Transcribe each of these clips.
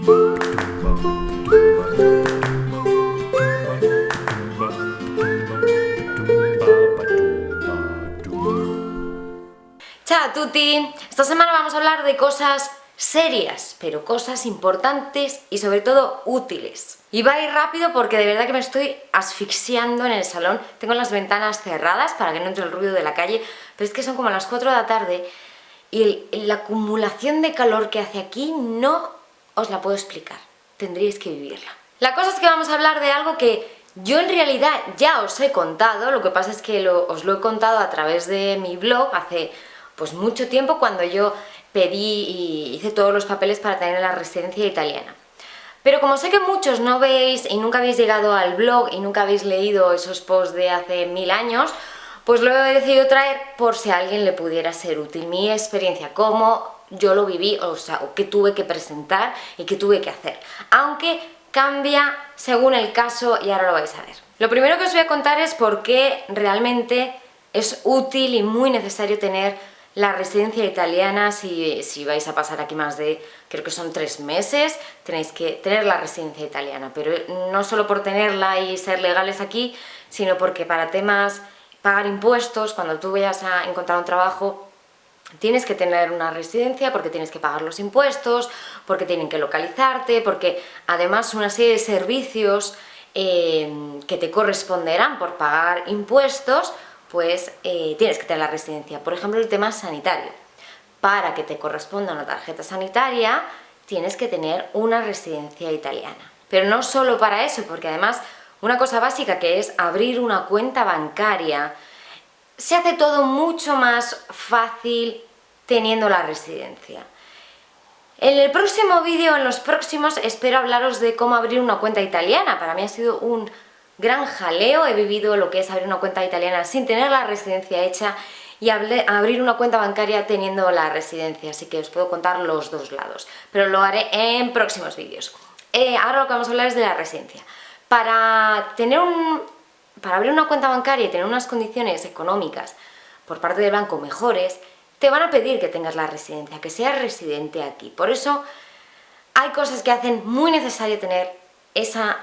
Ciao a tutti! Esta semana vamos a hablar de cosas serias, pero cosas importantes y sobre todo útiles. Y va a ir rápido porque de verdad que me estoy asfixiando en el salón. Tengo las ventanas cerradas para que no entre el ruido de la calle, pero es que son como las 4 de la tarde y la acumulación de calor que hace aquí no os la puedo explicar. Tendríais que vivirla. La cosa es que vamos a hablar de algo que yo en realidad ya os he contado, lo que pasa es que os lo he contado a través de mi blog hace pues mucho tiempo, cuando yo pedí y hice todos los papeles para tener la residencia italiana. Pero como sé que muchos no veis y nunca habéis llegado al blog y nunca habéis leído esos posts de hace 1000 años, pues lo he decidido traer por si a alguien le pudiera ser útil mi experiencia, cómo yo lo viví, o sea, qué tuve que presentar y qué tuve que hacer. Aunque cambia según el caso y ahora lo vais a ver. Lo primero que os voy a contar es por qué realmente es útil y muy necesario tener la residencia italiana. Si vais a pasar aquí más de, creo que son 3 meses, tenéis que tener la residencia italiana, pero no solo por tenerla y ser legales aquí, sino porque para temas pagar impuestos, cuando tú vayas a encontrar un trabajo, tienes que tener una residencia porque tienes que pagar los impuestos, porque tienen que localizarte, porque además una serie de servicios que te corresponderán por pagar impuestos, pues tienes que tener la residencia. Por ejemplo, el tema sanitario. Para que te corresponda una tarjeta sanitaria, tienes que tener una residencia italiana. Pero no solo para eso, porque además una cosa básica que es abrir una cuenta bancaria, se hace todo mucho más fácil teniendo la residencia. En el próximo vídeo, en los próximos, espero hablaros de cómo abrir una cuenta italiana. Para mí ha sido un gran jaleo, he vivido lo que es abrir una cuenta italiana sin tener la residencia hecha y abrir una cuenta bancaria teniendo la residencia, así que os puedo contar los dos lados, pero lo haré en próximos vídeos. Ahora lo que vamos a hablar es de la residencia. Para abrir una cuenta bancaria y tener unas condiciones económicas por parte del banco mejores, te van a pedir que tengas la residencia, que seas residente aquí. Por eso hay cosas que hacen muy necesario tener esa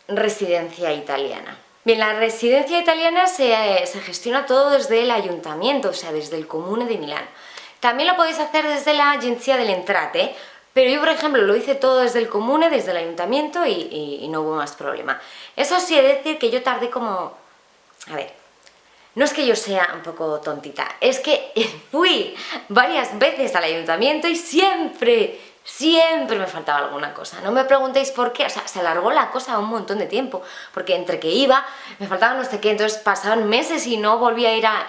residencia italiana. Bien, la residencia italiana se gestiona todo desde el ayuntamiento, o sea, desde el Comune de Milán. También lo podéis hacer desde la Agencia delle Entrate, pero yo, por ejemplo, lo hice todo desde el Comune, desde el ayuntamiento y no hubo más problema. Eso sí, he de decir que yo tardé como... A ver, no es que yo sea un poco tontita, es que fui varias veces al ayuntamiento y siempre me faltaba alguna cosa. No me preguntéis por qué, o sea, se alargó la cosa un montón de tiempo, porque entre que iba, me faltaba no sé qué, entonces pasaban meses y no volví a ir a...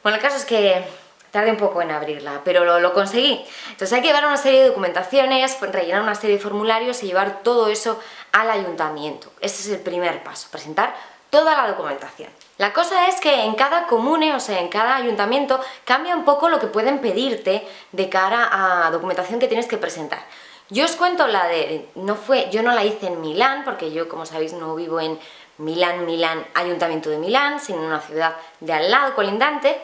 Bueno, el caso es que tardé un poco en abrirla, pero lo conseguí. Entonces hay que llevar una serie de documentaciones, rellenar una serie de formularios y llevar todo eso al ayuntamiento. Ese es el primer paso, presentar toda la documentación. La cosa es que en cada comune, o sea, en cada ayuntamiento, cambia un poco lo que pueden pedirte de cara a documentación que tienes que presentar. Yo os cuento yo no la hice en Milán, porque yo, como sabéis, no vivo en Milán, Ayuntamiento de Milán, sino en una ciudad de al lado, colindante.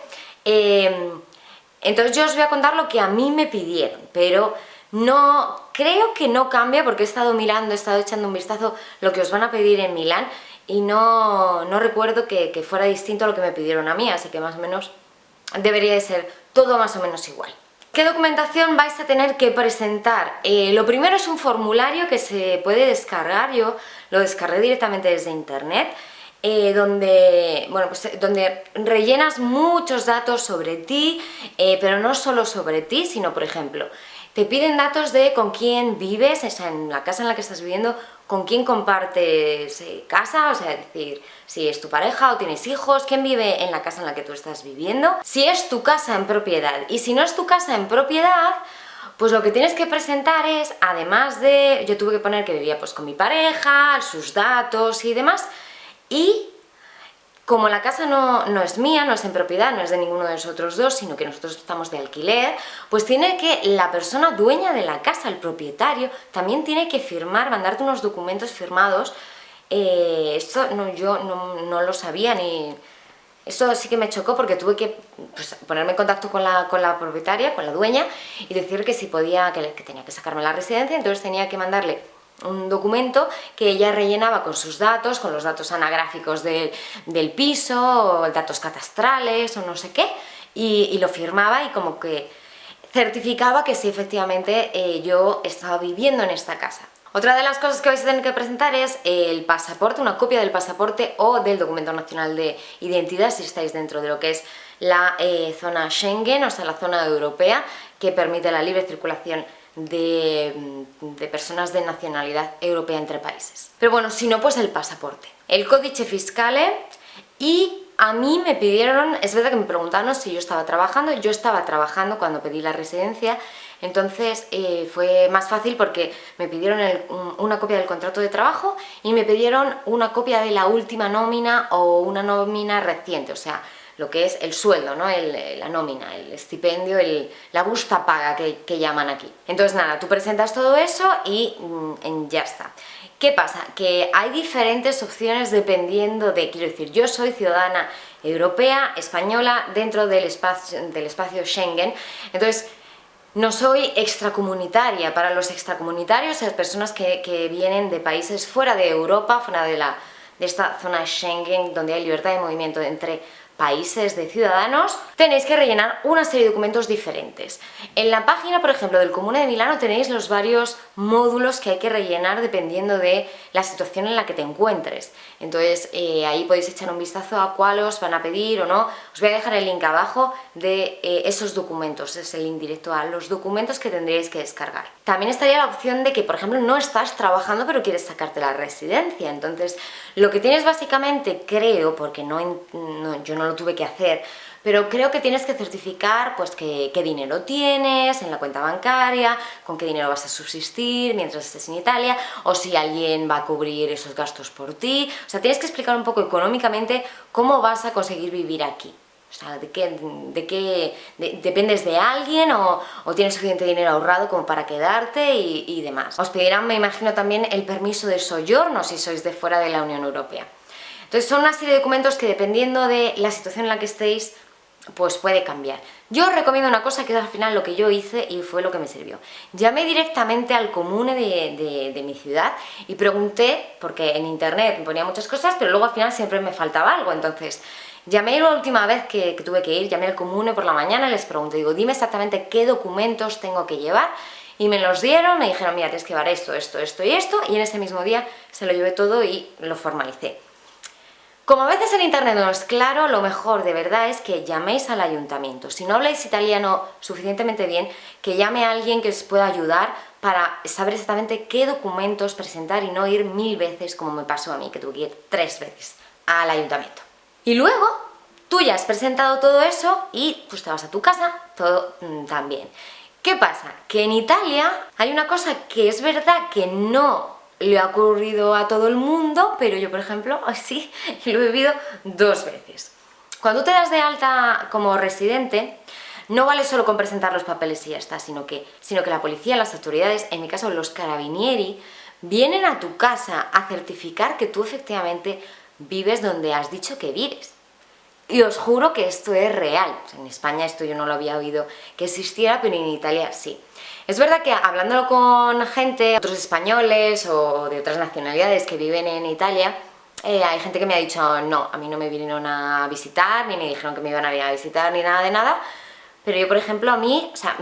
Entonces yo os voy a contar lo que a mí me pidieron, pero creo que no cambia, porque he estado mirando, he estado echando un vistazo lo que os van a pedir en Milán, y no recuerdo que fuera distinto a lo que me pidieron a mí, así que más o menos debería de ser todo más o menos igual. ¿Qué documentación vais a tener que presentar? Lo primero es un formulario que se puede descargar, yo lo descargué directamente desde internet, donde rellenas muchos datos sobre ti, pero no solo sobre ti, sino, por ejemplo, te piden datos de con quién vives, o sea, en la casa en la que estás viviendo, con quién compartes casa, o sea, es decir, si es tu pareja o tienes hijos, quién vive en la casa en la que tú estás viviendo, si es tu casa en propiedad, y si no es tu casa en propiedad, pues lo que tienes que presentar es, además de, yo tuve que poner que vivía pues con mi pareja, sus datos y demás, y como la casa no es mía, no es en propiedad, no es de ninguno de nosotros dos, sino que nosotros estamos de alquiler, pues tiene que la persona dueña de la casa, el propietario, también tiene que firmar, mandarte unos documentos firmados. Esto yo no lo sabía ni... Eso sí que me chocó porque tuve que pues, ponerme en contacto con la propietaria, con la dueña, y decir que si podía, que tenía que sacarme la residencia, entonces tenía que mandarle un documento que ella rellenaba con sus datos, con los datos anagráficos del piso, o datos catastrales o no sé qué, y lo firmaba y como que certificaba que sí, efectivamente, yo estaba viviendo en esta casa. Otra de las cosas que vais a tener que presentar es el pasaporte, una copia del pasaporte o del documento nacional de identidad si estáis dentro de lo que es la zona Schengen, o sea, la zona europea, que permite la libre circulación de personas de nacionalidad europea entre países. Pero bueno, si no, pues el pasaporte. El codice fiscale, y a mí me pidieron, es verdad que me preguntaron si yo estaba trabajando cuando pedí la residencia, entonces fue más fácil porque me pidieron una copia del contrato de trabajo y me pidieron una copia de la última nómina o una nómina reciente, o sea, lo que es el sueldo, ¿no? La nómina, el estipendio, la busta paga que llaman aquí. Entonces nada, tú presentas todo eso y ya está. ¿Qué pasa? Que hay diferentes opciones dependiendo de, quiero decir, yo soy ciudadana europea, española, dentro del espacio Schengen, entonces no soy extracomunitaria. Para los extracomunitarios, las personas que vienen de países fuera de Europa, fuera de esta zona Schengen, donde hay libertad de movimiento entre países de ciudadanos, tenéis que rellenar una serie de documentos diferentes. En la página, por ejemplo, del Comune de Milano tenéis los varios módulos que hay que rellenar dependiendo de la situación en la que te encuentres. Entonces ahí podéis echar un vistazo a cuál os van a pedir o no. Os voy a dejar el link abajo de esos documentos, es el link directo a los documentos que tendréis que descargar. También estaría la opción de que, por ejemplo, no estás trabajando pero quieres sacarte la residencia. Entonces lo que tienes básicamente, creo, porque yo no lo tuve que hacer, pero creo que tienes que certificar pues qué dinero tienes en la cuenta bancaria, con qué dinero vas a subsistir mientras estés en Italia, o si alguien va a cubrir esos gastos por ti. O sea, tienes que explicar un poco económicamente cómo vas a conseguir vivir aquí. O sea, dependes de alguien o tienes suficiente dinero ahorrado como para quedarte y demás. Os pedirán, me imagino, también el permiso de soggiorno si sois de fuera de la Unión Europea. Entonces son una serie de documentos que, dependiendo de la situación en la que estéis, pues puede cambiar. Yo os recomiendo una cosa que es al final lo que yo hice y fue lo que me sirvió. Llamé directamente al comune de mi ciudad y pregunté, porque en internet me ponía muchas cosas, pero luego al final siempre me faltaba algo. Entonces llamé la última vez que tuve que ir, llamé al comune por la mañana y les pregunté, digo, dime exactamente qué documentos tengo que llevar. Y me los dieron, me dijeron, mira, tienes que llevar esto, esto, esto y esto, y en ese mismo día se lo llevé todo y lo formalicé. Como a veces en internet no es claro, lo mejor de verdad es que llaméis al ayuntamiento. Si no habláis italiano suficientemente bien, que llame a alguien que os pueda ayudar para saber exactamente qué documentos presentar y no ir 1000 veces como me pasó a mí, que tuve que ir 3 veces al ayuntamiento. Y luego tú ya has presentado todo eso y pues te vas a tu casa, todo también. ¿Qué pasa? Que en Italia hay una cosa que es verdad que no le ha ocurrido a todo el mundo, pero yo, por ejemplo, sí, lo he vivido 2 veces. Cuando te das de alta como residente, no vale solo con presentar los papeles y ya está, sino que la policía, las autoridades, en mi caso los carabinieri, vienen a tu casa a certificar que tú efectivamente vives donde has dicho que vives. Y os juro que esto es real. O sea, en España esto yo no lo había oído que existiera, pero en Italia sí. Es verdad que hablándolo con gente, otros españoles o de otras nacionalidades que viven en Italia, hay gente que me ha dicho, no, a mí no me vinieron a visitar, ni me dijeron que me iban a venir a visitar, ni nada de nada. Pero yo, por ejemplo, a mí, o sea,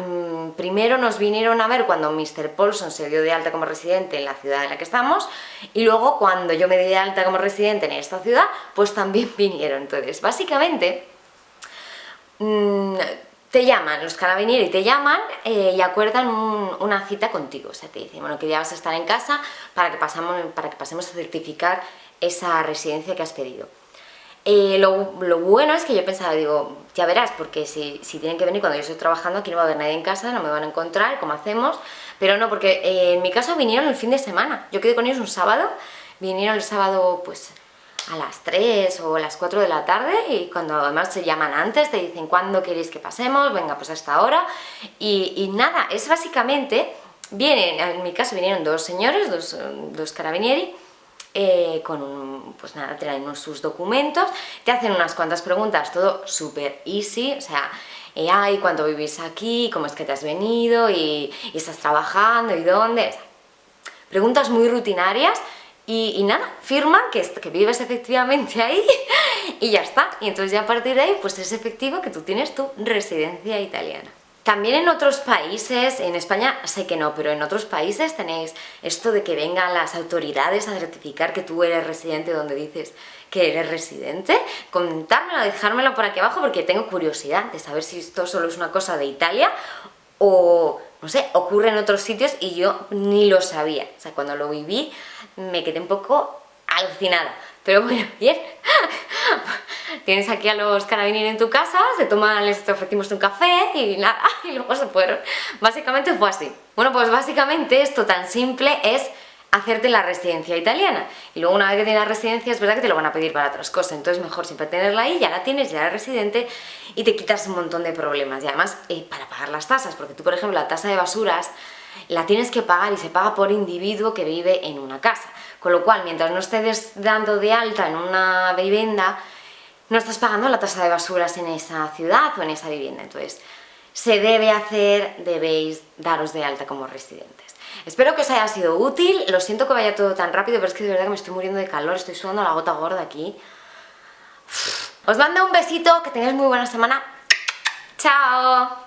primero nos vinieron a ver cuando Mr. Paulson se dio de alta como residente en la ciudad en la que estamos, y luego cuando yo me di de alta como residente en esta ciudad, pues también vinieron. Entonces, básicamente, te llaman, los carabinieri te llaman y acuerdan una cita contigo. O sea, te dicen, bueno, que ya vas a estar en casa para que pasemos a certificar esa residencia que has pedido. Lo bueno es que yo pensaba, digo, ya verás, porque si tienen que venir cuando yo estoy trabajando, aquí no va a haber nadie en casa, no me van a encontrar, ¿cómo hacemos? Pero no, porque en mi caso vinieron el fin de semana. Yo quedé con ellos un sábado, vinieron el sábado pues a las 3 o a las 4 de la tarde, y cuando además se llaman antes, te dicen cuándo queréis que pasemos, venga pues a esta hora, y nada, es básicamente, en mi caso vinieron 2 señores, dos carabinieri, pues nada, te dan sus documentos, te hacen unas cuantas preguntas, todo súper easy, o sea, ay, ¿cuánto vivís aquí? ¿Cómo es que te has venido? ¿Y estás trabajando? ¿Y dónde? O sea, preguntas muy rutinarias y nada, firman que vives efectivamente ahí y ya está. Y entonces ya a partir de ahí pues es efectivo que tú tienes tu residencia italiana. También en otros países, en España sé que no, pero en otros países tenéis esto de que vengan las autoridades a certificar que tú eres residente donde dices que eres residente. Contármelo, dejármelo por aquí abajo porque tengo curiosidad de saber si esto solo es una cosa de Italia o, no sé, ocurre en otros sitios y yo ni lo sabía. O sea, cuando lo viví me quedé un poco alucinada. Pero bueno, bien. Tienes aquí a los carabineros en tu casa, les ofrecimos un café y nada, y luego se fueron. Básicamente fue así. Bueno, pues básicamente esto tan simple es hacerte la residencia italiana. Y luego una vez que tienes la residencia es verdad que te lo van a pedir para otras cosas, entonces mejor siempre tenerla ahí, ya la tienes, ya eres residente y te quitas un montón de problemas. Y además para pagar las tasas, porque tú por ejemplo la tasa de basuras la tienes que pagar y se paga por individuo que vive en una casa. Con lo cual, mientras no estés dando de alta en una vivienda, no estás pagando la tasa de basuras en esa ciudad o en esa vivienda. Entonces, se debe hacer, debéis daros de alta como residentes. Espero que os haya sido útil. Lo siento que vaya todo tan rápido, pero es que de verdad que me estoy muriendo de calor, estoy sudando la gota gorda aquí. Os mando un besito, que tengáis muy buena semana. ¡Chao!